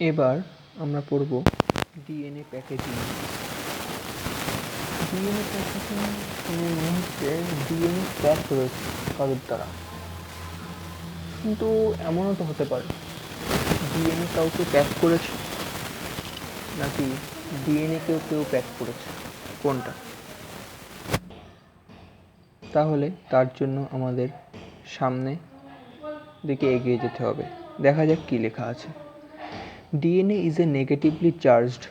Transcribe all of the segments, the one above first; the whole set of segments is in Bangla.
এবার আমরা পড়ব ডিএনএ প্যাকেজিং। ডিএনএ প্যাকেজিং শুনে মনে হচ্ছে ডিএনএ প্যাক রয়েছে কারোর দ্বারা, কিন্তু এমনও তো হতে পারে ডিএনএ কাউকে প্যাক করেছে, নাকি ডিএনএকেও কেউ প্যাক করেছে, কোনটা? তাহলে তার জন্য আমাদের সামনে দিকে এগিয়ে যেতে হবে। দেখা যাক কি লেখা আছে। DNA is a negatively charged,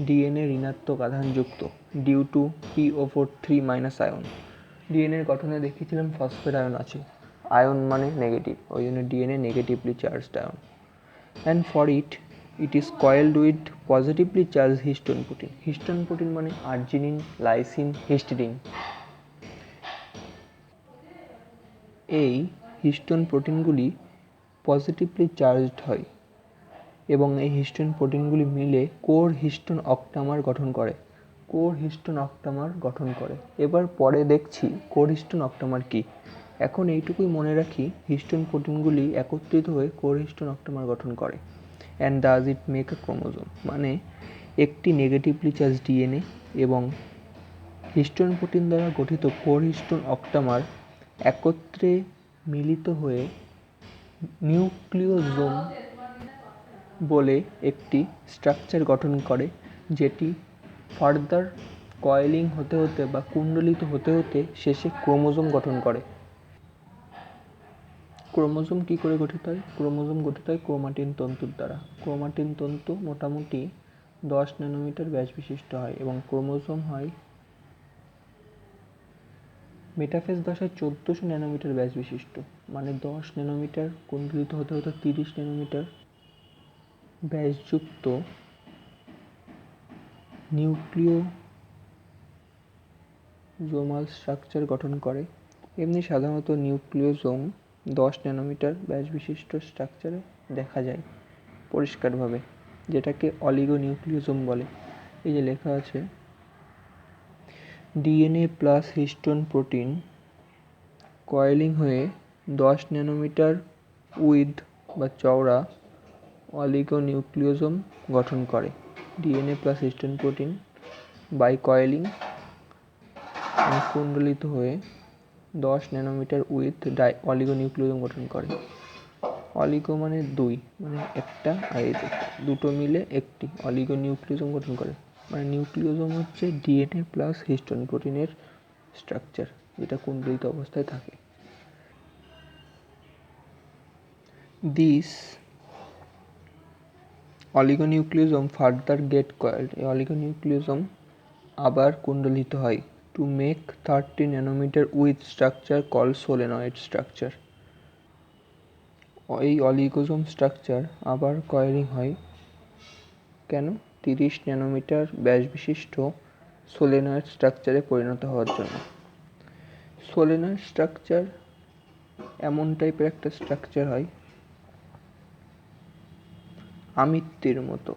DNA ঋণাত্মক আধানযুক্ত ডিউ টু PO4 3- আয়ন। ডিএনএর গঠনে দেখিয়েছিলাম ফসফেট আয়ন আছে, আয়ন মানে নেগেটিভ, ওই জন্য DNA negatively charged ion. And for it is coiled with positively charge histone protein. Histone protein মানে আর্জিনিন, লাইসিন, হিস্টিডিন। এই হিস্টোন প্রোটিনগুলি পজিটিভলি চার্জড হয় এবং এই হিস্টোন প্রোটিনগুলি মিলে কোর হিস্টোন অক্টামার গঠন করে। কোর হিস্টোন অক্টামার গঠন করে। এবার পরে দেখছি কোর হিস্টোন অক্টামার কি। এখন এইটুকুই মনে রাখি, হিস্টোন প্রোটিনগুলি একত্রিত হয়ে কোর হিস্টোন অক্টামার গঠন করে। And does it make a chromosome, মানে একটি নেগেটিভলি চার্জ ডিএনএ এবং হিস্টোন প্রোটিন দ্বারা গঠিত কোর হিস্টোন অক্টামার একত্রে মিলিত হয়ে নিউক্লিওজোম বলে একটি স্ট্রাকচার গঠন করে, যেটি ফার্দার কয়েলিং হতে হতে বা কুণ্ডলিত হতে হতে শেষে ক্রোমোজোম গঠন করে। ক্রোমোজোম কী করে গঠিত হয়? ক্রোমোজোম গঠিত হয় ক্রোমাটিন তন্তুর দ্বারা। ক্রোমাটিন তন্তু মোটামুটি 10 ন্যানোমিটার ব্যাস বিশিষ্ট হয় এবং ক্রোমোজোম হয় মেটাফেজ দশায় 1400 ন্যানোমিটার ব্যাস বিশিষ্ট, মানে 10 ন্যানোমিটার কুণ্ডলিত হতে হতে 30 ন্যানোমিটার ব্যাসযুক্ত নিউক্লিওজোমাল স্ট্রাকচার গঠন করে। এমনি সাধারণত নিউক্লিওজোম 10 ন্যানোমিটার ব্যাস বিশিষ্ট স্ট্রাকচারে দেখা যায় পরিষ্কারভাবে, যেটাকে অলিগোনিউক্লিওজোম বলে। এই যে লেখা আছে, DNA plus histone protein coiling হয়ে 10 ন্যানোমিটার উইড বা চওড়া অলিগোনিউক্লিওজোম গঠন করে। DNA plus histone protein by coiling কুণ্ডলিত হয়ে 10 ন্যানোমিটার উইথ অলিগোনিউক্লিওজোম গঠন করে। অলিগো মানে 2, মানে একটা, আর এই দুটো মিলে একটি অলিগোনিউক্লিওজোম গঠন করে। মানে নিউক্লিওজোম হচ্ছে ডিএনএ প্লাস হিস্টোন প্রোটিনের স্ট্রাকচার, যেটা কুণ্ডলিত অবস্থায় থাকে। This oligonucleosome further get coiled. এই অলিগোনিউক্লিওজোম আবার কুণ্ডলিত হয় to make 30 nanometre with structure call solenoid structure. এই অলিগোজোম স্ট্রাকচার আবার কয়েলিং হয় কেন? 30 ন্যানোমিটার ব্যাস বিশিষ্ট সোলেনয়েড স্ট্রাকচারে পরিণত হওয়ার জন্য। সোলেনয়েড স্ট্রাকচার এমন টাইপের একটা স্ট্রাকচার হয় আমিত্তির মতো।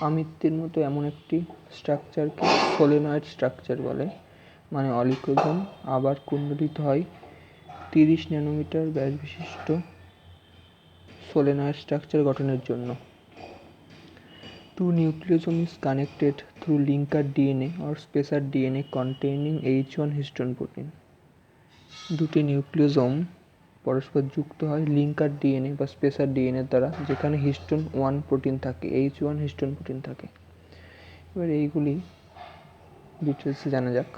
আমিত্তির মতো এমন একটি স্ট্রাকচারকে সোলেনয়েড স্ট্রাকচার বলে। মানে অলিগোজোম আবার কুণ্ডলিত হয় 30 ন্যানোমিটার ব্যাস বিশিষ্ট সোলেনয়েড স্ট্রাকচার গঠনের জন্য। Two nucleosome is connected through linker DNA or spacer DNA containing H1 histone protein. দুটি নিউক্লিওজোম পরস্পর যুক্ত হয় লিঙ্কার ডিএনএ বা স্পেসার ডিএনএ দ্বারা, যেখানে হিস্টোন 1 প্রোটিন থাকে, H1 হিস্টোন প্রোটিন থাকে। এবার এইগুলি ডিটেলসে জানা যাক।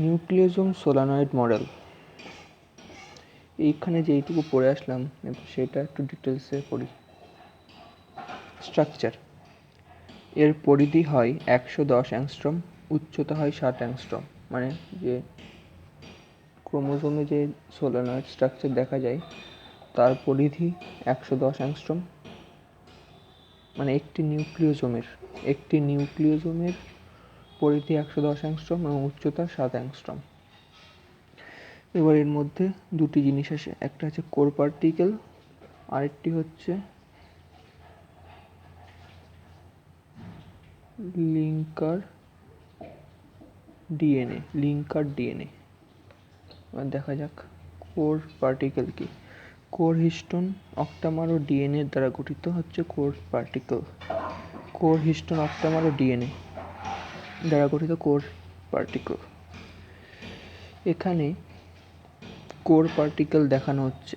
নিউক্লিওজোম সোলানয়েড মডেল, এইখানে যেইটুকু পড়ে আসলাম সেটা একটু ডিটেলসে পড়ি। স্ট্রাকচার, এর পরিধি হয় 110 অ্যাংস্ট্রম, উচ্চতা হয় 60 অ্যাংস্ট্রম। মানে যে ক্রোমোজোমে যে সোলেনয়েড স্ট্রাকচার দেখা যায় তার পরিধি 110 অ্যাংস্ট্রম, মানে একটি নিউক্লিওজোমের পরিধি 110 অ্যাংস্ট্রম এবং উচ্চতা 7 অ্যাংস্ট্রম। এবার এর মধ্যে দুটি জিনিস আসে, একটা হচ্ছে কোর পার্টিকেল, আরেকটি হচ্ছে লিঙ্কার ডিএনএ। এবার দেখা যাক কোর পার্টিকেল কি। কোর হিস্টোন অক্টামার ও ডিএনএ দ্বারা গঠিত হচ্ছে কোর পার্টিকেল। কোর হিস্টোন অক্টামার ও ডিএনএ দ্বারা গঠিত কোর পার্টিকেল। এখানে কোর পার্টিকেল দেখানো হচ্ছে,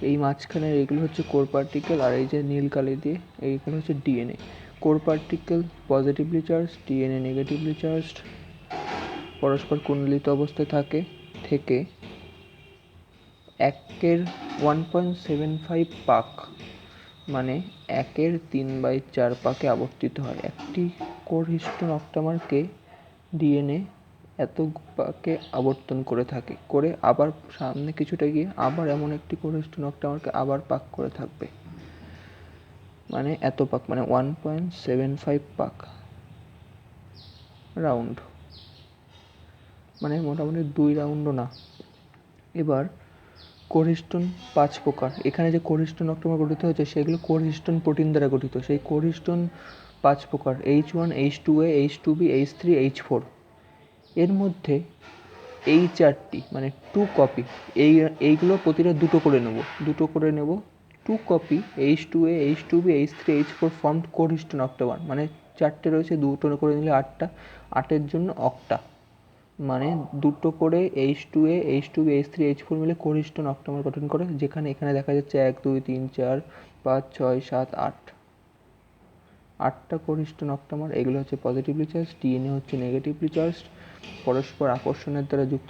এই মাঝখানে এইগুলো হচ্ছে কোর পার্টিকেল, আর এই যে নীল কালি দিয়ে এইগুলো হচ্ছে DNA. Core particle positively charge, DNA negatively charged, পরস্পর কুণ্ডলিত অবস্থায় থেকে 1/1.75 পাক মানে 1/3/4 পাকে আবর্তিত হয়। একটি কোর হিস্টোন অক্টামারকে ডিএনএ এত পাকে আবর্তন করে থাকে, করে আবার সামনে কিছুটা গিয়ে আবার এমন একটি কোর হিস্টোন অক্টামারকে আবার পাক করে থাকবে, মানে এত পাক মানে 1.75 পাক রাউন্ড, মানে মোটামুটি 2 রাউন্ডও না। এবার কোর হিস্টোন 5 প্রকার। এখানে যে কোর হিস্টোন অক্টামার গঠিত হয়েছে সেগুলো কোর হিস্টোন প্রোটিন দ্বারা গঠিত। সেই কোর হিস্টোন 5 প্রকার: H1, H2A, H2B, H3, H4। এর মধ্যে এই 4টি মানে 2 কপি, এইগুলো প্রতিটা দুটো করে নেব। 2 copy H2A, H2B, H3, H4 formed core histone octamer, মানে 4টে রয়েছে, 2টো করে নিলে 8টা, 8এর জন্য অক্টা, মানে 2টো করে H2A, H2B, H3, H4 মিলে কোর হিস্টোন অক্টামার গঠন করে, যেখানে এখানে দেখা যাচ্ছে 1 2 3 4 5 6 7 8, 8টা কোর হিস্টোন অক্টামার। এগুলো হচ্ছে পজিটিভলি চার্জ, ডিএনএ হচ্ছে নেগেটিভলি চার্জ, পরস্পর আকর্ষণের দ্বারা যুক্ত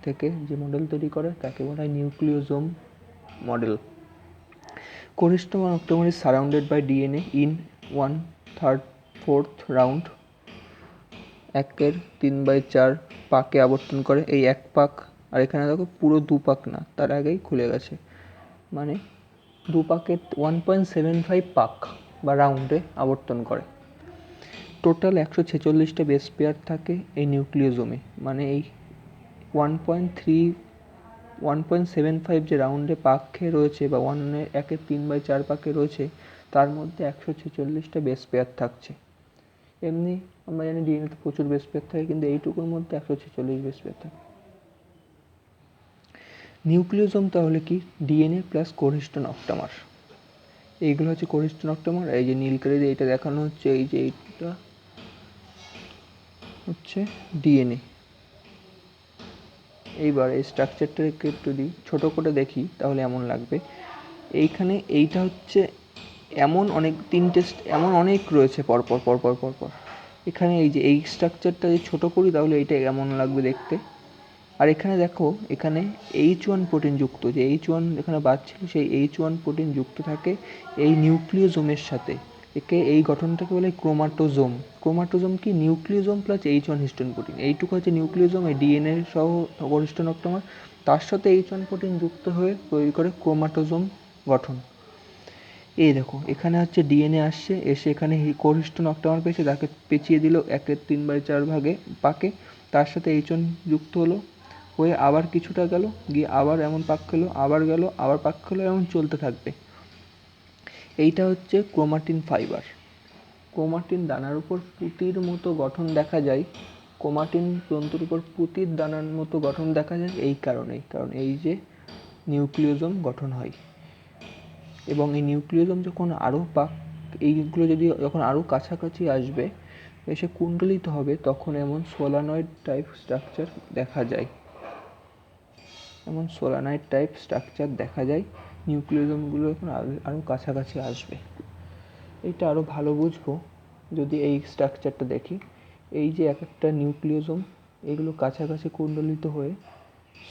থেকে যে মডেল তৈরি করে তাকে বলা হয় nucleosome model. Core histone octamer is surrounded by DNA in 1/3/4 round, 1/3/4 পাকে আবর্তন করে। এই 1 পাক, আর এখানে দেখো পুরো 2 পাক না, তার আগেই খুলে গেছে, মানে 2 পাকে 1.75 পাক বা রাউন্ডে আবর্তন করে। টোটাল 146টা বেস পেয়ার থাকে এই নিউক্লিওজোমে, মানে এই 1.75 যে রাউন্ডে পাক খেয়ে রয়েছে বা 1/3/4 পাকে রয়েছে, তার মধ্যে 146টা বেস পেয়ার থাকছে। এমনি আমরা জানি ডিএনএতে প্রচুর বেস পেয়ার থাকে, কিন্তু এইটুকুর মধ্যে 146 বেস পেয়ার থাকে। নিউক্লিওজোম তাহলে কি? DNA plus core histone octamer. এইগুলো হচ্ছে কোর হিস্টোন অক্টামার। এই যে নীল কালি দিয়ে এটা দেখানো হচ্ছে, এই যে এইটা হচ্ছে ডিএনএ। এইবার এই স্ট্রাকচারটাকে যদি ছোট করে দেখি তাহলে এমন লাগবে। এইখানে এইটা হচ্ছে এমন অনেক রয়েছে পরপর। এখানে এই যে এই স্ট্রাকচারটা যদি ছোট করি তাহলে এইটা এমন লাগবে দেখতে। আর এখানে দেখো, এখানে H1 প্রোটিন যুক্ত, যে H1 এখানে বাদ ছিল, সেই H1 প্রোটিন যুক্ত থাকে এই নিউক্লিওজোমের সাথে। এই গঠনটাকে বলে ক্রোমাটোজোম। ক্রোমাটোজোম কি? Nucleosome plus H1 histone protein. এইটুকু হচ্ছে নিউক্লিওজোম, এই ডিএনএ সহ কোর হিস্টোন অক্টামার, তার সাথে H1 প্রোটিন যুক্ত হয়ে তৈরি করে ক্রোমাটোজোম গঠন। এই দেখো, এখানে হচ্ছে ডিএনএ আসছে, এসে এখানে কোর হিস্টোন অক্টামার পেয়েছে, তাকে পেঁচিয়ে দিল 1/3/4 ভাগে পাকে, তার সাথে H1 যুক্ত হলো, হয়ে আবার কিছুটা গেল, গিয়ে আবার এমন পাক খেলো, আবার গেল, আবার পাক খেলো, এমন চলতে থাকবে। এইটা হচ্ছে ক্রোমাটিন ফাইবার। ক্রোমাটিন দানার উপর পুঁতির মতো গঠন দেখা যায়, ক্রোমাটিন তন্তুর উপর পুঁতির দানার মতো গঠন দেখা যায় এই কারণেই, কারণ এই যে নিউক্লিওজোম গঠন হয়। এবং এই নিউক্লিওজোম যখন এইগুলো যখন আরও কাছাকাছি আসবে, এসে কুণ্ডলিত হবে, তখন এমন সোলানয়েড টাইপ স্ট্রাকচার দেখা যায়। নিউক্লিওজোমগুলো যখন আরও কাছাকাছি আসবে। এটা আরও ভালো বুঝবো যদি এই স্ট্রাকচারটা দেখি। এই যে এক একটা নিউক্লিওজোম, এগুলো কাছাকাছি কুণ্ডলিত হয়ে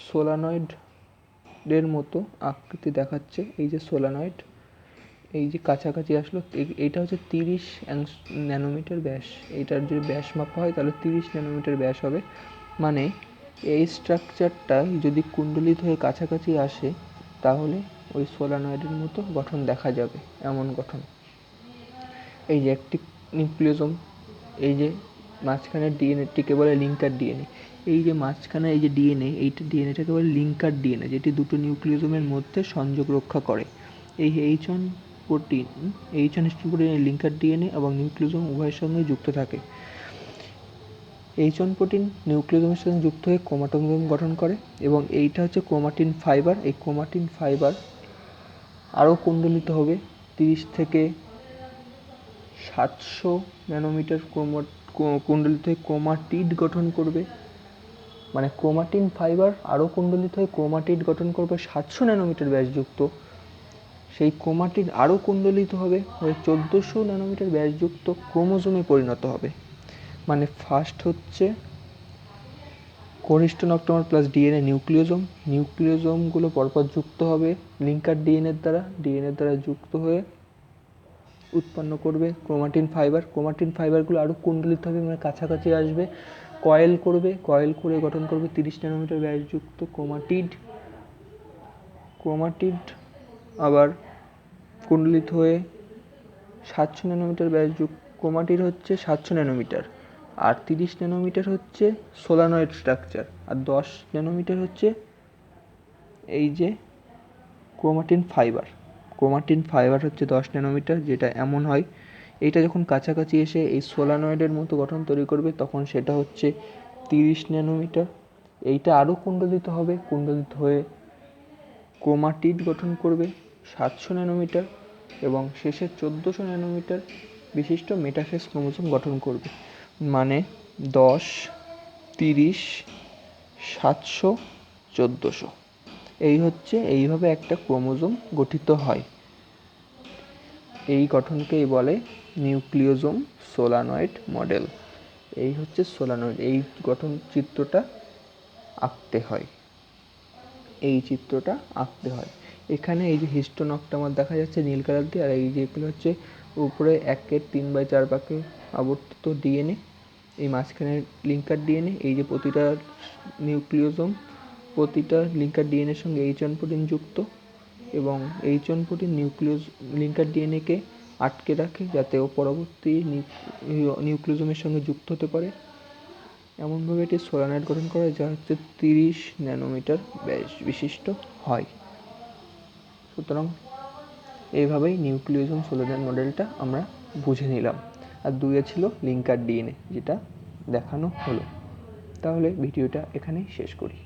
সোলানয়েডের মতো আকৃতি দেখাচ্ছে। এই যে সোলানয়েড, এই যে কাছাকাছি আসলো, এইটা হচ্ছে 30 ন্যানোমিটার ব্যাস। এইটার যদি ব্যাস মাপা হয় তাহলে 30 ন্যানোমিটার ব্যাস হবে। মানে এই স্ট্রাকচারটা যদি কুণ্ডলিত হয়ে কাছাকাছি আসে তাহলে ওই সোলানয়েডের মতো গঠন দেখা যাবে, এমন গঠন। এই যে একটি নিউক্লিওজোম, এই যে মাঝখানের ডিএনএটিকে বলে লিঙ্কার ডিএনএ। এই যে মাঝখানে এই যে ডিএনএ, এইটা ডিএনএটাকে বলে লিঙ্কার ডিএনএ, যেটি দুটো নিউক্লিওজোমের মধ্যে সংযোগ রক্ষা করে। এই H1 হিস্টোন প্রোটিন, এই লিঙ্কার ডিএনএ এবং নিউক্লিওজোম উভয়ের সঙ্গে যুক্ত থাকে। H1 প্রোটিন নিউক্লিওজোমের সাথে যুক্ত হয়ে ক্রোমাটোজোম গঠন করে এবং এইটা হচ্ছে ক্রোমাটিন ফাইবার। এই ক্রোমাটিন ফাইবার আরও কুণ্ডলিত হবে 30 থেকে 700 ন্যানোমিটার কুণ্ডলিত হয়ে ক্রোমাটিড গঠন করবে। মানে ক্রোমাটিন ফাইবার আরও কুণ্ডলিত হয়ে ক্রোমাটিড গঠন করবে 700 ন্যানোমিটার ব্যাসযুক্ত। সেই ক্রোমাটিড আরও কুণ্ডলিত হবে 1400 ন্যানোমিটার ব্যাসযুক্ত ক্রোমোজোমে পরিণত হবে। মানে ফার্স্ট হচ্ছে কোর হিস্টোন অক্টোমার প্লাস ডিএনএ নিউক্লিওজোমগুলো পরপর যুক্ত হবে লিঙ্কার ডিএনএর দ্বারা যুক্ত হয়ে উৎপন্ন করবে ক্রোমাটিন ফাইবারগুলো আরও কুণ্ডলিত হবে, মানে কাছাকাছি আসবে, কয়েল করে গঠন করবে 30 ন্যানোমিটার ব্যাসযুক্ত ক্রোমাটিড আবার কুণ্ডলিত হয়ে 700 ন্যানোমিটার ব্যাসযুক্ত ক্রোমাটিড হচ্ছে 700 ন্যানোমিটার, আর 30 ন্যানোমিটার হচ্ছে সোলানয়েড স্ট্রাকচার, আর 10 ন্যানোমিটার হচ্ছে এই যে ক্রোমাটিন ফাইবার হচ্ছে 10 ন্যানোমিটার, যেটা এমন হয় এইটা যখন কাছাকাছি এসে এই সোলানয়েডের মতো গঠন তৈরি করবে তখন সেটা হচ্ছে 30 ন্যানোমিটার। এইটা আরও কুণ্ডলিত হয়ে ক্রোমাটিড গঠন করবে 700 ন্যানোমিটার এবং শেষে 1400 ন্যানোমিটার বিশিষ্ট মেটাফেজ ক্রোমোজোম গঠন করবে। মানে 10, 30, 700, 1400 এইভাবে একটা ক্রোমোজোম গঠিত হয়। এই গঠনকেই বলে নিউক্লিওজোম সোলানয়েড মডেল। এই হচ্ছে সোলানয়েড। এই গঠন চিত্রটা আঁকতে হয়। এখানে এই যে হিস্টোন অক্টোমার দেখা যাচ্ছে নীল কালার দিয়ে, আর এই যেগুলো হচ্ছে উপরে 1/3 ভাগে আবর্তিত ডিএনএ, এই মাঝখানে লিঙ্কার ডিএনএ। এই যে প্রতিটা নিউক্লিওজোম প্রতিটা লিঙ্কার ডিএনএর সঙ্গে H1 প্রোটিন যুক্ত এবং H1 প্রোটিন লিঙ্কার ডিএনএকে আটকে রাখে যাতে ও পরবর্তী নিউক্লিওজোমের সঙ্গে যুক্ত হতে পারে। এমনভাবে এটি সোলানয়েড গঠন করে যা হচ্ছে 30 ন্যানোমিটার ব্যাস বিশিষ্ট হয়। সুতরাং এইভাবেই নিউক্লিওজোম সোলানয়েড মডেলটা আমরা বুঝে নিলাম। আর 2 ছিল লিঙ্কার ডিএনএ, যেটা দেখানো হলো। তাহলে ভিডিওটা এখানেই শেষ করি।